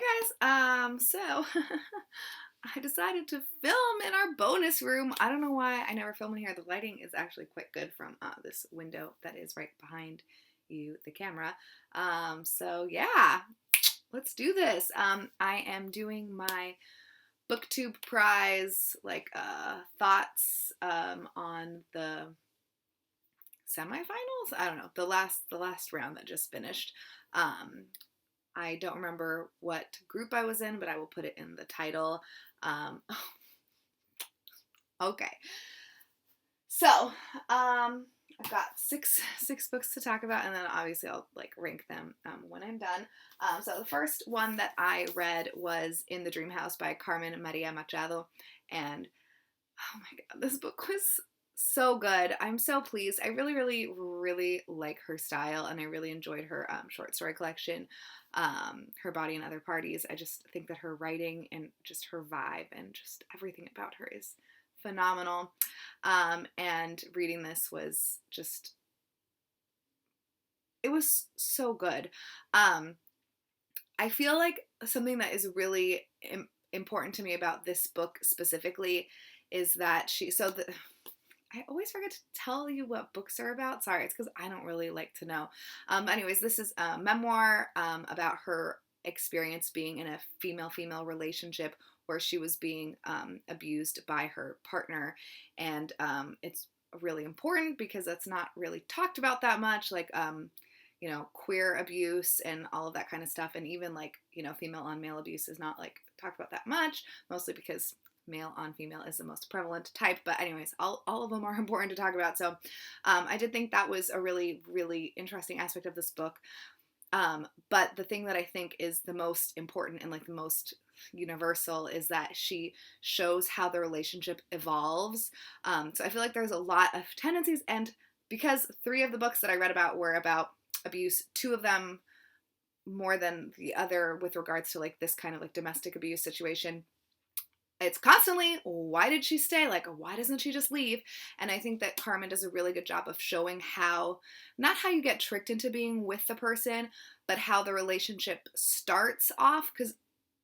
Hi guys. So I decided to film in our bonus room. I don't know why I never film in here. The lighting is actually quite good from this window that is right behind you, the camera. So yeah, let's do this. I am doing my Booktube prize, thoughts on the semifinals. I don't know, the last round that just finished. Um, I don't remember what group I was in, but I will put it in the title. Okay. So, I've got six books to talk about, and then obviously I'll rank them when I'm done. So the first one that I read was In the Dream House by Carmen Maria Machado, and oh my god, this book was so good. I'm so pleased. I really, really, really like her style, and I really enjoyed her short story collection, Her Body and Other Parties. I just think that her writing and just her vibe and just everything about her is phenomenal. And reading this was just, it was so good. I feel like something that is really important to me about this book specifically is that I always forget to tell you what books are about. Sorry, it's because I don't really like to know. Anyways, this is a memoir about her experience being in a female-female relationship where she was being abused by her partner. And it's really important because that's not really talked about that much, queer abuse and all of that kind of stuff. And even female on male abuse is not talked about that much, mostly because male on female is the most prevalent type. But anyways, all of them are important to talk about. So I did think that was a really, really interesting aspect of this book. But the thing that I think is the most important and the most universal is that she shows how the relationship evolves. So I feel like there's a lot of tendencies, and because 3 of the books that I read about were about abuse, 2 of them more than the other with regards to this kind of domestic abuse situation, it's constantly, why did she stay? Why doesn't she just leave? And I think that Carmen does a really good job of showing how, not how you get tricked into being with the person, but how the relationship starts off. Because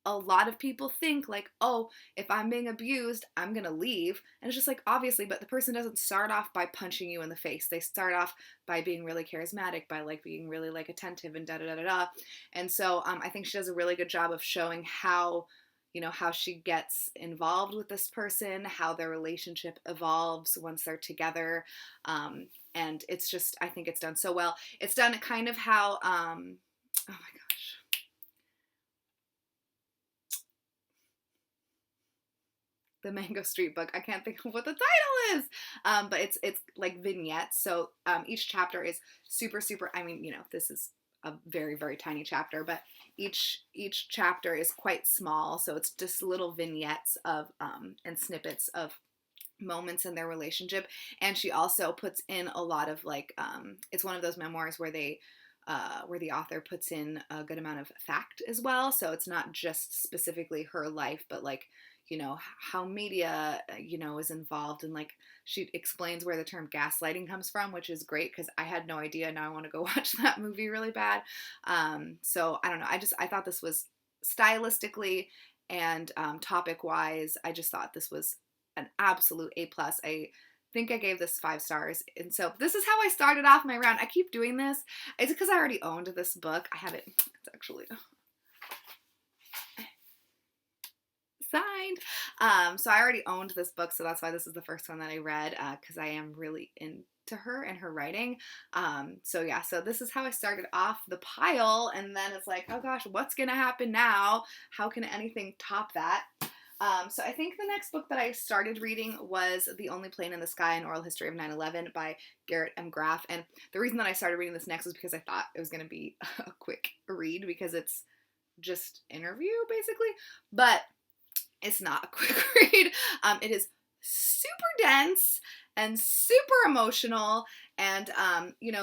a lot of people think oh, if I'm being abused, I'm going to leave. And it's just obviously, but the person doesn't start off by punching you in the face. They start off by being really charismatic, by being really attentive and da-da-da-da-da. And so I think she does a really good job of showing how she gets involved with this person, how their relationship evolves once they're together. And it's just, I think it's done so well. It's done kind of how, oh my gosh. The Mango Street book. I can't think of what the title is. But it's vignettes. So each chapter is super, super, this is a very, very tiny chapter, but each chapter is quite small, so it's just little vignettes of and snippets of moments in their relationship. And she also puts in a lot of it's one of those memoirs where where the author puts in a good amount of fact as well, so it's not just specifically her life, but how media is involved, and she explains where the term gaslighting comes from, which is great because I had no idea. Now I want to go watch that movie really bad. So I don't know, I thought this was stylistically and topic wise, I just thought this was an absolute A+. I think I gave this 5 stars. And so this is how I started off my round. I keep doing this. It's because I already owned this book. I have it. It's actually signed. So I already owned this book, so that's why this is the first one that I read, because I am really into her and her writing. So yeah, so this is how I started off the pile, and then it's oh gosh, what's gonna happen now? How can anything top that? So I think the next book that I started reading was The Only Plane in the Sky, An Oral History of 9/11 by Garrett M. Graff. And the reason that I started reading this next was because I thought it was going to be a quick read because it's just interview, basically. But it's not a quick read. It is super dense and super emotional. And,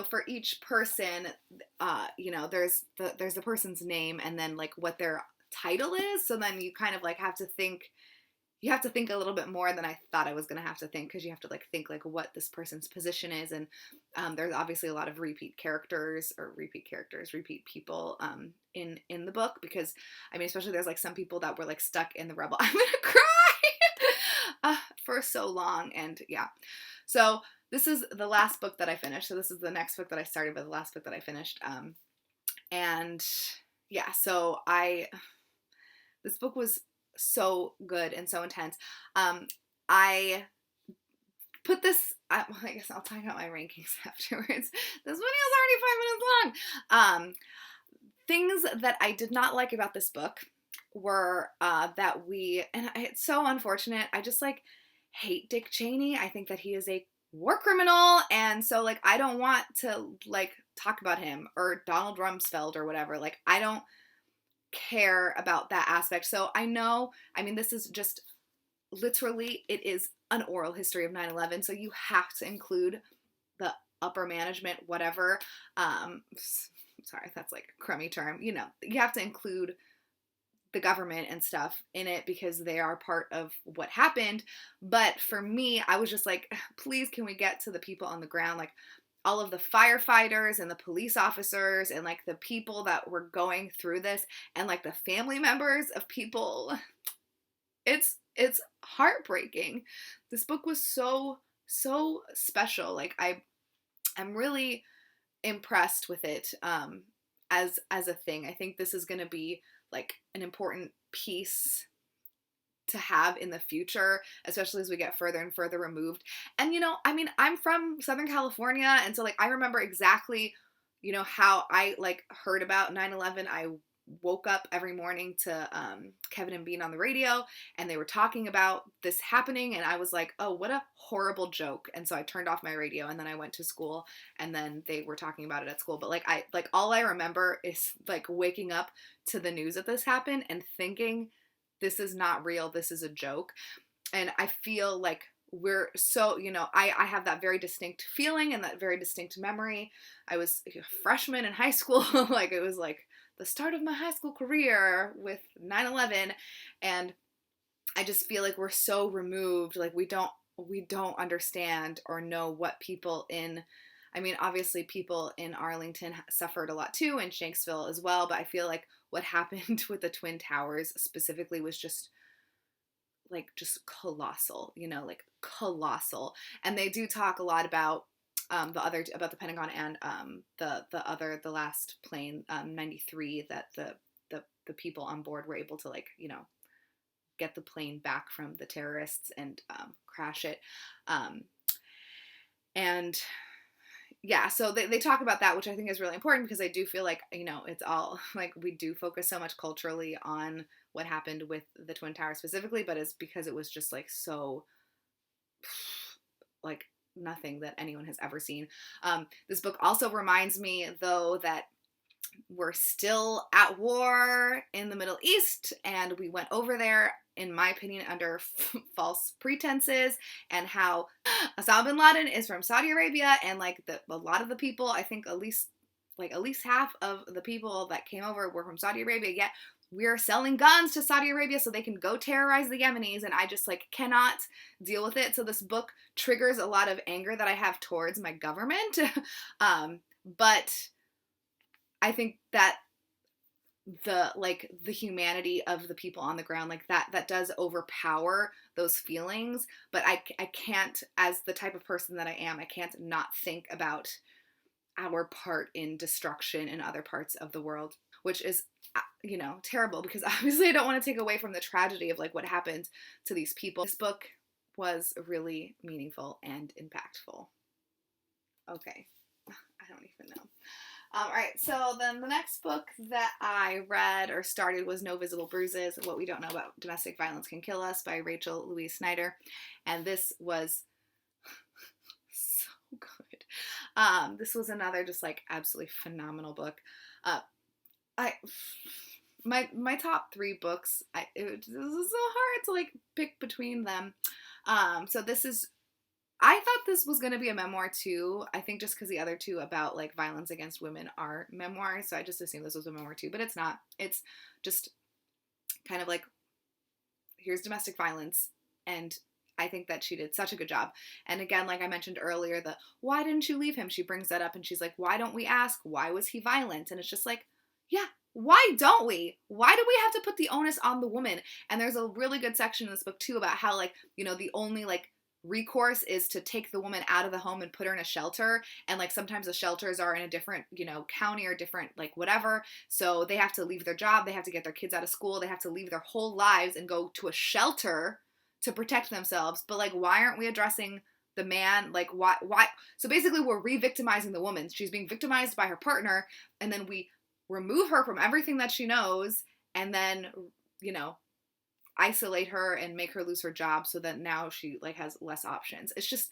for each person, there's the person's name and then what their title is. So then you kind of have to think you have to think a little bit more than I thought I was going to have to think, because you have to like think like what this person's position is, and there's obviously a lot of repeat people in the book, because I mean, especially there's like some people that were like stuck in the rebel. I'm gonna cry for so long, and yeah. So this is the last book that I finished. So this is the next book that I started, but the last book that I finished. And yeah, so this book was so good and so intense. I put this, I guess I'll talk about my rankings afterwards. This video is already 5 minutes long. Things that I did not like about this book were that and it's so unfortunate, I just like hate Dick Cheney. I think that he is a war criminal, and so like I don't want to like talk about him, or Donald Rumsfeld or whatever. Like I don't care about that aspect. So I know, I mean, this is just literally, it is an oral history of 9/11, so you have to include the upper management, whatever. Sorry, that's like a crummy term. You know, you have to include the government and stuff in it because they are part of what happened. But for me, I was just like, please, can we get to the people on the ground? Like all of the firefighters and the police officers and like the people that were going through this, and like the family members of people. It's heartbreaking. This book was so special. Like I'm really impressed with it as a thing. I think this is going to be like an important piece to have in the future, especially as we get further and further removed. And you know, I mean, I'm from Southern California, and so like I remember exactly, you know, how I like heard about 9/11. I woke up every morning to Kevin and Bean on the radio, and they were talking about this happening, and I was like, oh, what a horrible joke. And so I turned off my radio, and then I went to school, and then they were talking about it at school. But like all I remember is like waking up to the news that this happened and thinking, this is not real, this is a joke. And I feel like we're so, you know, I have that very distinct feeling and that very distinct memory. I was a freshman in high school. Like it was like the start of my high school career with 9/11, and I just feel like we're so removed. Like we don't understand or know what people in, I mean, obviously people in Arlington suffered a lot too, and Shanksville as well, but I feel like what happened with the Twin Towers specifically was just colossal, you know, like colossal. And they do talk a lot about about the Pentagon and the last plane, 93, that the people on board were able to, like, you know, get the plane back from the terrorists and crash it. And yeah, so they talk about that, which I think is really important, because I do feel like, you know, it's all like we do focus so much culturally on what happened with the Twin Towers specifically, but it's because it was just like so like nothing that anyone has ever seen. This book also reminds me, though, that we're still at war in the Middle East, and we went over there, in my opinion, under false pretenses, and how Osama bin Laden is from Saudi Arabia, and like a lot of the people, I think at least half of the people that came over were from Saudi Arabia, yet we're selling guns to Saudi Arabia so they can go terrorize the Yemenis, and I just like cannot deal with it. So this book triggers a lot of anger that I have towards my government. But I think that the humanity of the people on the ground, like that does overpower those feelings. But I can't, as the type of person that I am, I can't not think about our part in destruction in other parts of the world, which is, you know, terrible, because obviously I don't want to take away from the tragedy of like what happened to these people. This book was really meaningful and impactful. Okay, I don't even know. All right, so then the next book that I read or started was No Visible Bruises, What We Don't Know About Domestic Violence Can Kill Us by Rachel Louise Snyder. And this was so good. This was another just like absolutely phenomenal book. My top 3 books, it was so hard to like pick between them. So I thought this was going to be a memoir too. I think just because the other 2 about like violence against women are memoirs, so I just assumed this was a memoir too, but it's not. It's just kind of like here's domestic violence, and I think that she did such a good job. And again, like I mentioned earlier, why didn't you leave him? She brings that up and she's like, why don't we ask, why was he violent? And it's just like, yeah, why don't we? Why do we have to put the onus on the woman? And there's a really good section in this book too about how, like, you know, the only like recourse is to take the woman out of the home and put her in a shelter. And like sometimes the shelters are in a different, you know, county or different like whatever. So they have to leave their job. They have to get their kids out of school. They have to leave their whole lives and go to a shelter to protect themselves. But like, why aren't we addressing the man? Like, why? So basically we're re-victimizing the woman. She's being victimized by her partner, and then we remove her from everything that she knows, and then, you know, isolate her and make her lose her job so that now she like has less options. It's just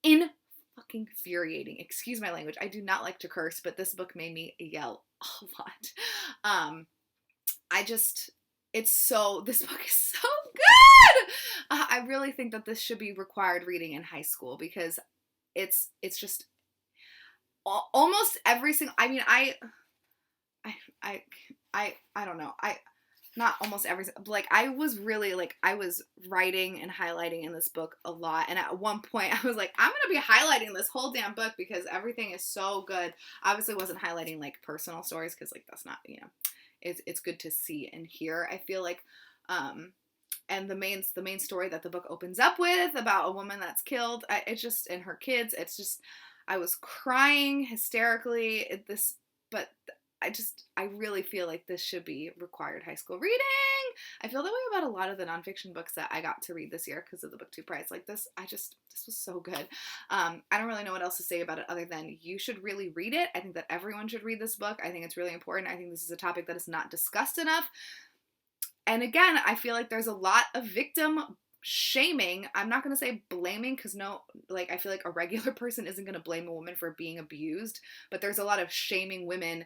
fucking infuriating. Excuse my language. I do not like to curse, but this book made me yell a lot. This book is so good. I really think that this should be required reading in high school because it's just almost every single, I mean, I don't know. Not almost every, like, I was really, like, I was writing and highlighting in this book a lot, and at one point, I was like, I'm gonna be highlighting this whole damn book because everything is so good. Obviously wasn't highlighting, like, personal stories, because, like, that's not, you know, it's good to see and hear, I feel like, and the main story that the book opens up with, about a woman that's killed, it's just, and her kids, it's just, I was crying hysterically at this, but I really feel like this should be required high school reading. I feel that way about a lot of the nonfiction books that I got to read this year because of the Booktube prize. Like this was so good. I don't really know what else to say about it other than you should really read it. I think that everyone should read this book. I think it's really important. I think this is a topic that is not discussed enough. And again, I feel like there's a lot of victim shaming. I'm not going to say blaming because I feel like a regular person isn't going to blame a woman for being abused, but there's a lot of shaming women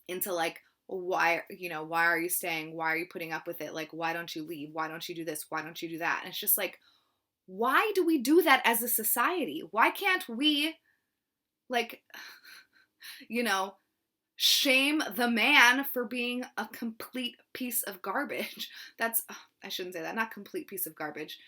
into like, why are you staying? Why are you putting up with it? Like, why don't you leave? Why don't you do this? Why don't you do that? And it's just like, why do we do that as a society? Why can't we, like, you know, shame the man for being a complete piece of garbage? I shouldn't say that, not complete piece of garbage,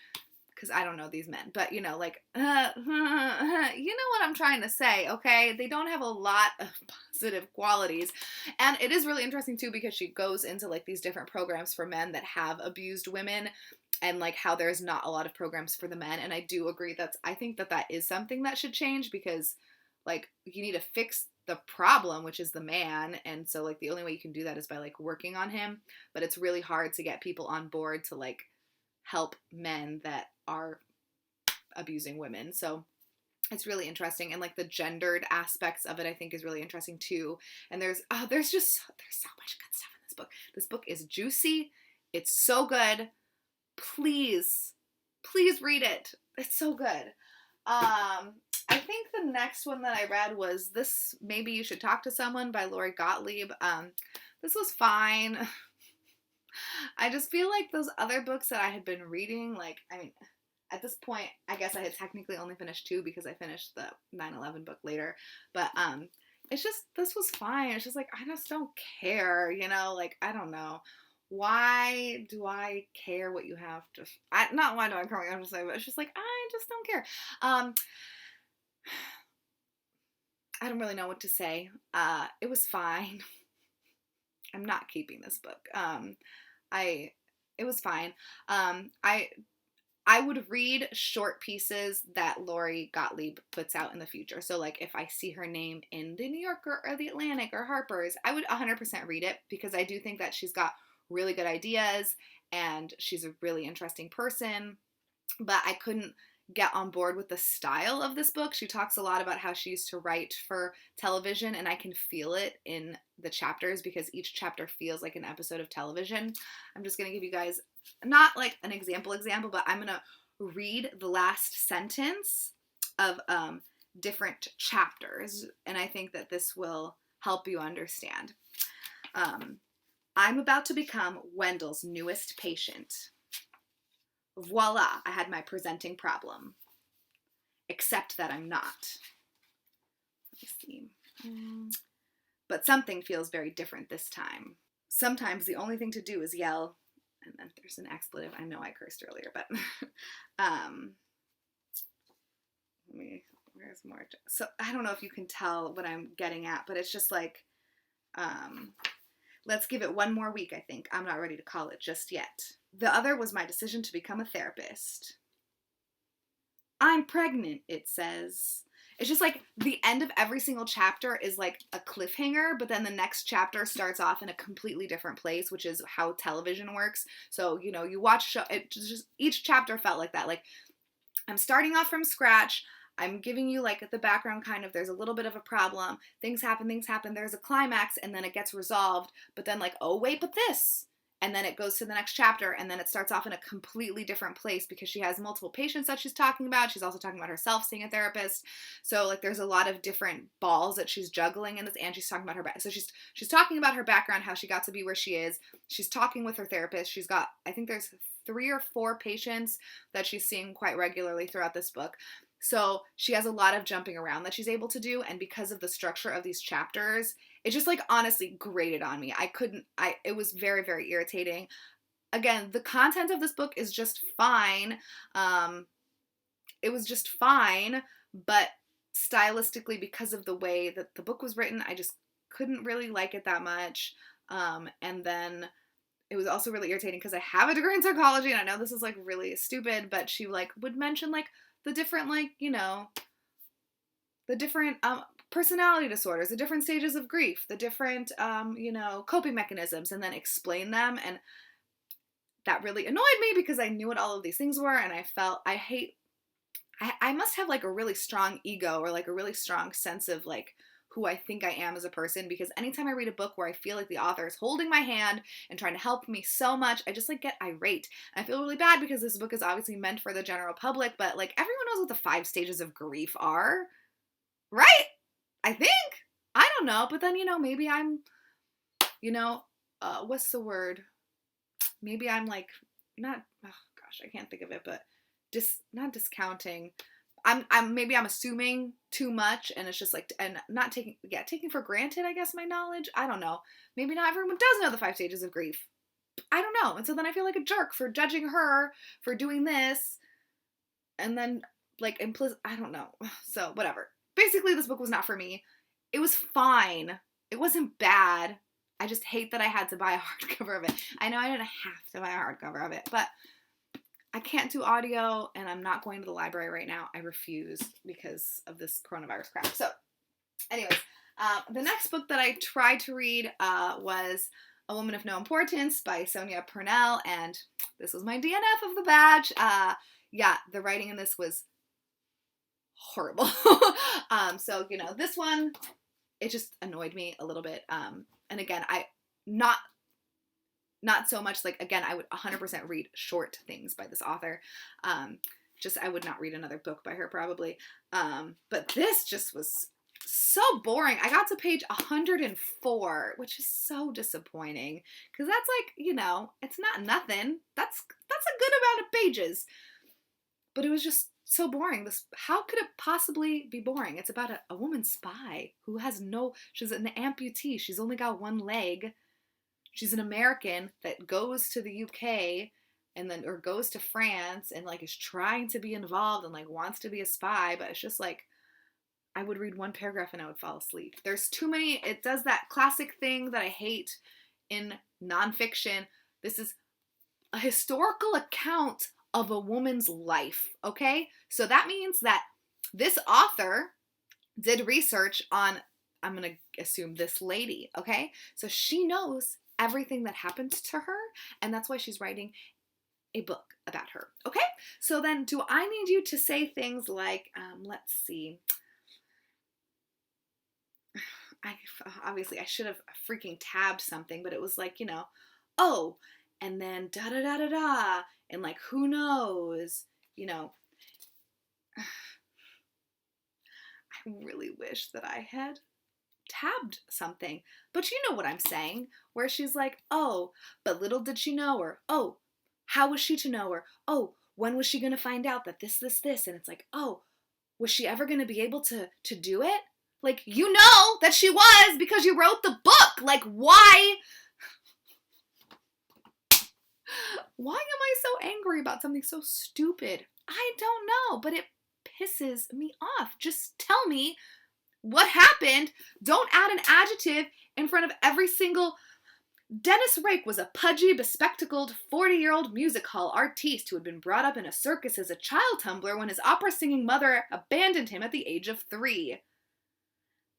because I don't know these men, but, you know, like, you know what I'm trying to say, okay? They don't have a lot of positive qualities, and it is really interesting, too, because she goes into, like, these different programs for men that have abused women, and, like, how there's not a lot of programs for the men, and I do agree I think that is something that should change, because, like, you need to fix the problem, which is the man, and so, like, the only way you can do that is by, like, working on him, but it's really hard to get people on board to, like, help men that are abusing women. So it's really interesting, and like the gendered aspects of it I think is really interesting too. And there's so much good stuff in this book. This book is juicy. It's so good. Please read it. It's so good. I think the next one that I read was this, Maybe You Should Talk to Someone by Lori Gottlieb. This was fine. I just feel like those other books that I had been reading, like, I mean, at this point, I guess I had technically only finished 2 because I finished the 9/11 book later, but, it's just, this was fine. It's just like, I just don't care, you know, like, I don't know. Why do I care what you have to, not why do I care what you have to say, but it's just like, I just don't care. I don't really know what to say. It was fine. I'm not keeping this book. It was fine. I would read short pieces that Lori Gottlieb puts out in the future. So, like, if I see her name in the New Yorker or the Atlantic or Harper's, I would 100% read it because I do think that she's got really good ideas and she's a really interesting person. But I couldn't get on board with the style of this book. She talks a lot about how she used to write for television, and I can feel it in the chapters because each chapter feels like an episode of television. I'm just going to give you guys, not like an example, but I'm going to read the last sentence of different chapters, and I think that this will help you understand. I'm about to become Wendell's newest patient. Voila, I had my presenting problem. Except that I'm not. Let me see. But something feels very different this time. Sometimes the only thing to do is yell, and then there's an expletive. I know I cursed earlier, but where's more? So I don't know if you can tell what I'm getting at, but it's just like, let's give it one more week, I think. I'm not ready to call it just yet. The other was my decision to become a therapist. I'm pregnant, it says. It's just like the end of every single chapter is like a cliffhanger, but then the next chapter starts off in a completely different place, which is how television works. So, you know, you watch a show, it just each chapter felt like that. Like, I'm starting off from scratch. I'm giving you like the background kind of, there's a little bit of a problem. Things happen, there's a climax, and then it gets resolved. But then like, oh wait, but this. And then it goes to the next chapter, and then it starts off in a completely different place because she has multiple patients that she's talking about. She's also talking about herself seeing a therapist. So like there's a lot of different balls that she's juggling in this, and she's talking about her so she's talking about her background, how she got to be where she is. She's talking with her therapist. She's got, I think there's 3 or 4 patients that she's seeing quite regularly throughout this book. So she has a lot of jumping around that she's able to do, and because of the structure of these chapters, it just like honestly grated on me. It was very, very irritating. Again, the content of this book is just fine. It was just fine, but stylistically, because of the way that the book was written, I just couldn't really like it that much. And then it was also really irritating because I have a degree in psychology, and I know this is like really stupid, but she like would mention like the different, like, you know, the different personality disorders, the different stages of grief, the different, you know, coping mechanisms, and then explain them. And that really annoyed me because I knew what all of these things were, and I felt, I must have like a really strong ego or like a really strong sense of like who I think I am as a person, because anytime I read a book where I feel like the author is holding my hand and trying to help me so much, I just like get irate. And I feel really bad because this book is obviously meant for the general public, but like everyone knows what the 5 stages of grief are, right? I think. I don't know, but then, you know, maybe I'm, you know, what's the word? Maybe I'm like, not, oh gosh, I can't think of it, but not discounting. Maybe I'm assuming too much, and it's just like, and not taking for granted, I guess, my knowledge. I don't know. Maybe not everyone does know the 5 stages of grief. I don't know. And so then I feel like a jerk for judging her for doing this, and then like I don't know. So whatever. Basically, this book was not for me. It was fine. It wasn't bad. I just hate that I had to buy a hardcover of it. I know I didn't have to buy a hardcover of it, but I can't do audio, and I'm not going to the library right now. I refuse because of this coronavirus crap. So anyways, the next book that I tried to read was A Woman of No Importance by Sonia Purnell, and this was my DNF of the batch. Yeah, the writing in this was horrible. So, you know, this one, it just annoyed me a little bit. And again, not so much, like, again, I would 100% read short things by this author. I would not read another book by her probably. But this just was so boring. I got to page 104, which is so disappointing, because that's like, you know, it's not nothing. That's a good amount of pages. But it was just so boring. How could it possibly be boring? It's about a woman spy who she's an amputee. She's only got one leg. She's an American that goes to the UK or goes to France and like is trying to be involved and like wants to be a spy, but it's just like, I would read 1 paragraph and I would fall asleep. There's too many. It does that classic thing that I hate in nonfiction. This is a historical account of a woman's life, okay? So that means that this author did research on, I'm going to assume, this lady, okay? So she knows everything that happened to her, and that's why she's writing a book about her, okay? So then do I need you to say things like, let's see. Obviously I should have freaking tabbed something, but it was like, you know, oh, and then da-da-da-da-da, and like, who knows, you know. I really wish that I had tabbed something, but you know what I'm saying, where she's like, oh, but little did she know, or oh, how was she to know, or oh, when was she going to find out that this, and it's like, oh, was she ever going to be able to do it? Like, you know that she was because you wrote the book. Like, why? Why am I so angry about something so stupid? I don't know, but it pisses me off. Just tell me what happened. Don't add an adjective in front of every single... Dennis Rake was a pudgy, bespectacled, 40-year-old music hall artiste who had been brought up in a circus as a child tumbler when his opera-singing mother abandoned him at the age of 3.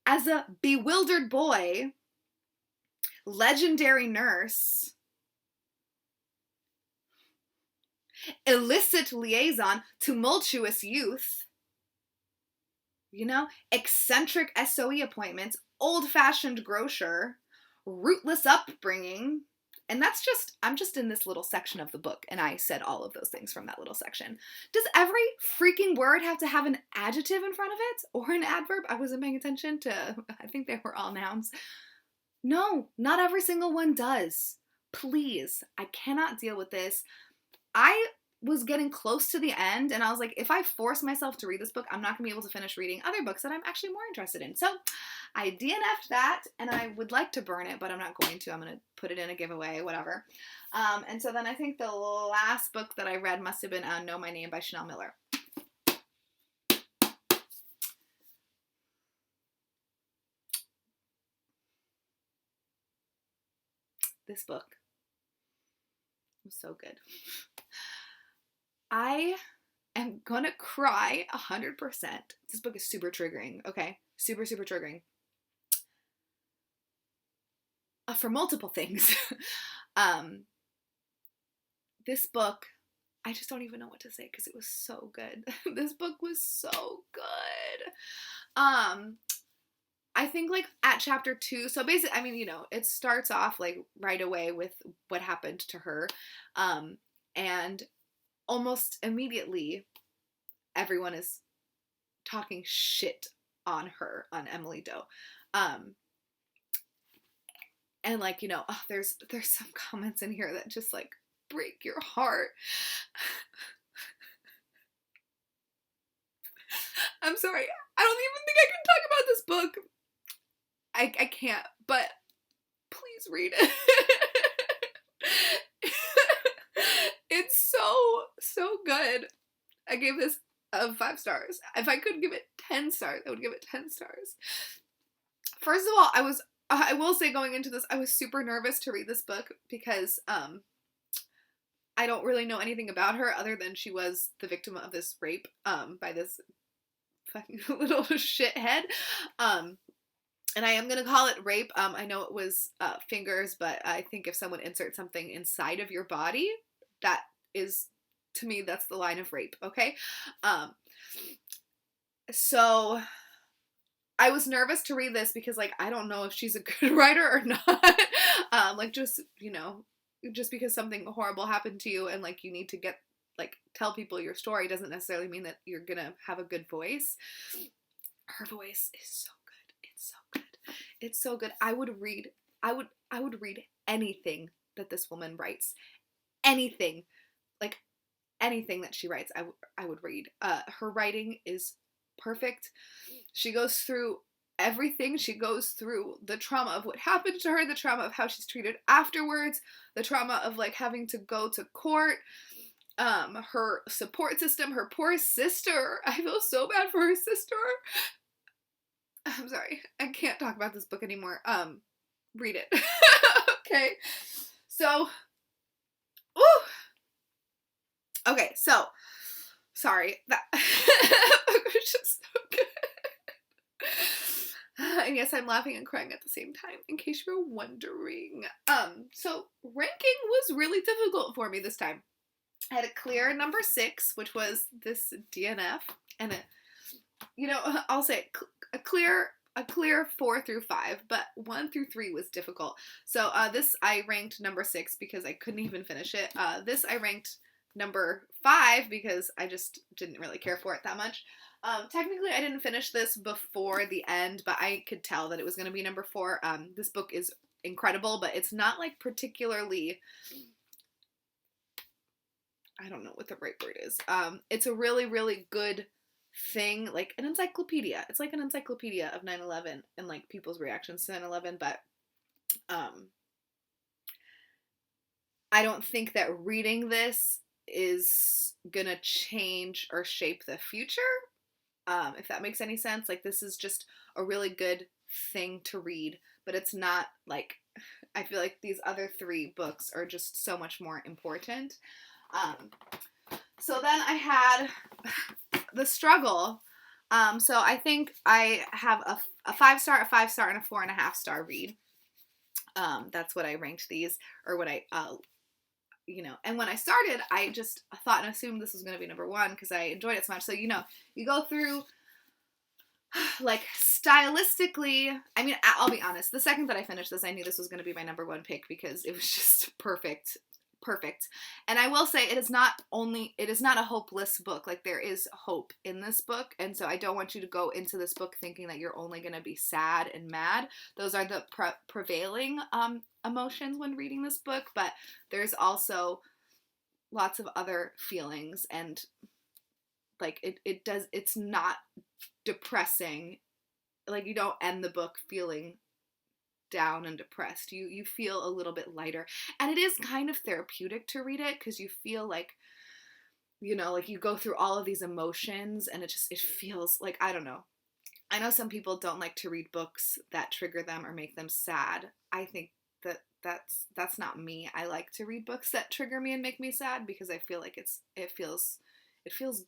As a bewildered boy, legendary nurse, illicit liaison, tumultuous youth, eccentric SOE appointments, old-fashioned grocer, rootless upbringing, and I'm just in this little section of the book, and I said all of those things from that little section. Does every freaking word have to have an adjective in front of it, or an adverb? I wasn't paying attention I think they were all nouns. No, not every single one does. Please, I cannot deal with this. I was getting close to the end, and I was like, if I force myself to read this book, I'm not going to be able to finish reading other books that I'm actually more interested in. So I DNF'd that, and I would like to burn it, but I'm not going to. I'm going to put it in a giveaway, whatever. And so then I think the last book that I read must have been Know My Name by Chanel Miller. This book was so good. I am gonna cry 100%. This book is super triggering, okay? Super, super triggering. For multiple things. This book, I just don't even know what to say because it was so good. This book was so good. I think like at chapter 2, so basically, I mean, it starts off like right away with what happened to her. And almost immediately, everyone is talking shit on her, on Emily Doe. And like, there's some comments in here that just like break your heart. I'm sorry. I don't even think I can talk about this book. I can't, but please read it. It's so good. I gave this 5 stars. If I could give it 10 stars, I would give it 10 stars. First of all, I will say going into this, I was super nervous to read this book because I don't really know anything about her other than she was the victim of this rape by this fucking little shithead. And I am going to call it rape. I know it was fingers, but I think if someone inserts something inside of your body, that is, to me, that's the line of rape, okay? So I was nervous to read this because, like, I don't know if she's a good writer or not. Just because something horrible happened to you and, like, you need to tell people your story doesn't necessarily mean that you're going to have a good voice. Her voice is so good. It's so good. It's so good. I would read anything that this woman writes. Anything. Like, anything that she writes, I would read. Her writing is perfect. She goes through everything. She goes through the trauma of what happened to her, the trauma of how she's treated afterwards, the trauma of, like, having to go to court, her support system, her poor sister. I feel so bad for her sister. I'm sorry. I can't talk about this book anymore. Read it. Okay. So, okay, so, sorry. That book was just so good. I guess I'm laughing and crying at the same time, in case you were wondering. So, ranking was really difficult for me this time. I had a clear number 6, which was this DNF, and I'll say a clear 4 through 5, but 1 through 3 was difficult. So this I ranked number 6 because I couldn't even finish it. This I ranked number 5 because I just didn't really care for it that much. Technically I didn't finish this before the end, but I could tell that it was going to be number 4. This book is incredible, but it's not like particularly... I don't know what the right word is. It's a really, really good thing, like an encyclopedia. It's like an encyclopedia of 9/11 and like people's reactions to 9/11, but I don't think that reading this is gonna change or shape the future, if that makes any sense. Like, this is just a really good thing to read, but it's not like, I feel like these other 3 books are just so much more important. So then I had The Struggle. So I think I have a 5-star, a 5-star, and a 4.5-star read. That's what I ranked these, or what I, and when I started, I just thought and assumed this was going to be number 1 because I enjoyed it so much. So, you go through, like, stylistically, I mean, I'll be honest, the second that I finished this, I knew this was going to be my number 1 pick because it was just perfect. And I will say, it is not a hopeless book. Like, there is hope in this book, and so I don't want you to go into this book thinking that you're only going to be sad and mad. Those are the prevailing emotions when reading this book, but there's also lots of other feelings, and like, it's not depressing. Like, you don't end the book feeling down and depressed. You feel a little bit lighter, and it is kind of therapeutic to read it because you feel like, like, you go through all of these emotions, and it feels like, I don't know. I know some people don't like to read books that trigger them or make them sad. I think that's not me. I like to read books that trigger me and make me sad because I feel like it feels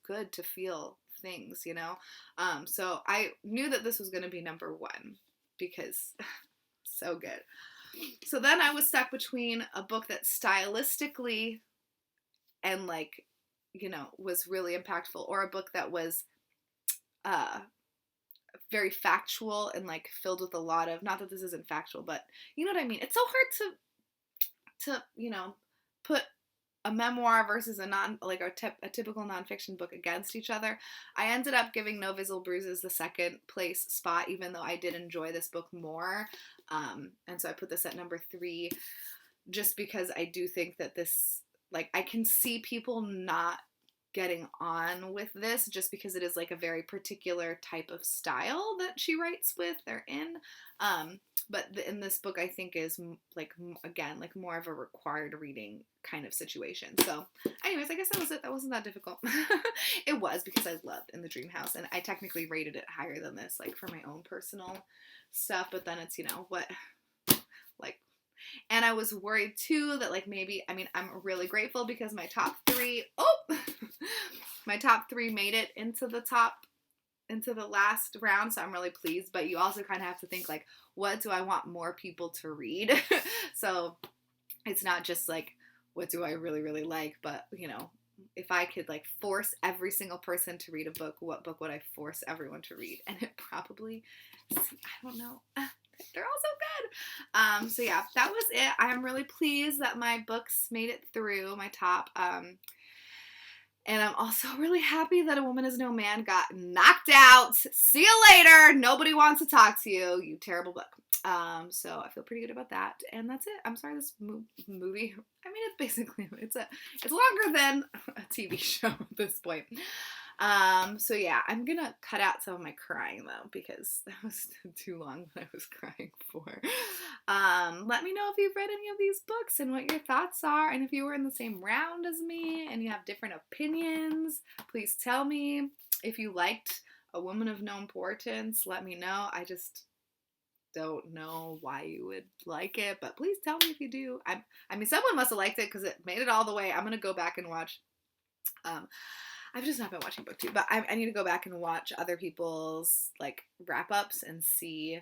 good to feel things, So I knew that this was going to be number 1 because so good. So then I was stuck between a book that stylistically and, like, was really impactful, or a book that was very factual and, like, filled with a lot of, not that this isn't factual, but you know what I mean. It's so hard to put a memoir versus a typical nonfiction book against each other. I ended up giving No Visible Bruises the second place spot, even though I did enjoy this book more. And so I put this at number 3, just because I do think that this, like, I can see people not getting on with this just because it is, like, a very particular type of style that she writes with or in. But in this book, I think is, like, again, like, more of a required reading kind of situation. So anyways, I guess that was it. That wasn't that difficult. It was, because I loved In the Dream House, and I technically rated it higher than this, like, for my own personal stuff, but then it's, like, and I was worried too that, like, maybe, I mean, I'm really grateful because my top 3, my top 3 made it into the last round, so I'm really pleased. But you also kind of have to think, like, what do I want more people to read? So it's not just, like, what do I really, really like, but, if I could, like, force every single person to read a book, what book would I force everyone to read? And it probably, I don't know, they're all so good. So yeah, that was it. I am really pleased that my books made it through my top. And I'm also really happy that A Woman Is No Man got knocked out. See you later. Nobody wants to talk to you. You terrible book. So I feel pretty good about that. And that's it. I'm sorry, this movie, I mean, it's basically, it's longer than a TV show at this point. So yeah, I'm gonna cut out some of my crying though, because that was too long that I was crying for. Let me know if you've read any of these books and what your thoughts are, and if you were in the same round as me and you have different opinions, please tell me. If you liked A Woman of No Importance, let me know. I just don't know why you would like it, but please tell me if you do. I mean, someone must have liked it because it made it all the way. I'm gonna go back and watch. I've just not been watching Booktube, but I need to go back and watch other people's, like, wrap-ups and see,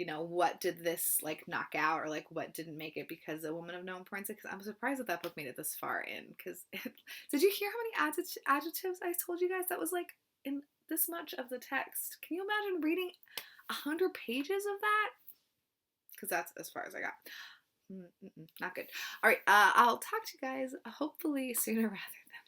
what did this, like, knock out, or, like, what didn't make it because A Woman of No Importance. Because I'm surprised that book made it this far in. Because did you hear how many adjectives I told you guys that was, like, in this much of the text? Can you imagine reading 100 pages of that? Because that's as far as I got. Not good. All right, I'll talk to you guys hopefully sooner rather than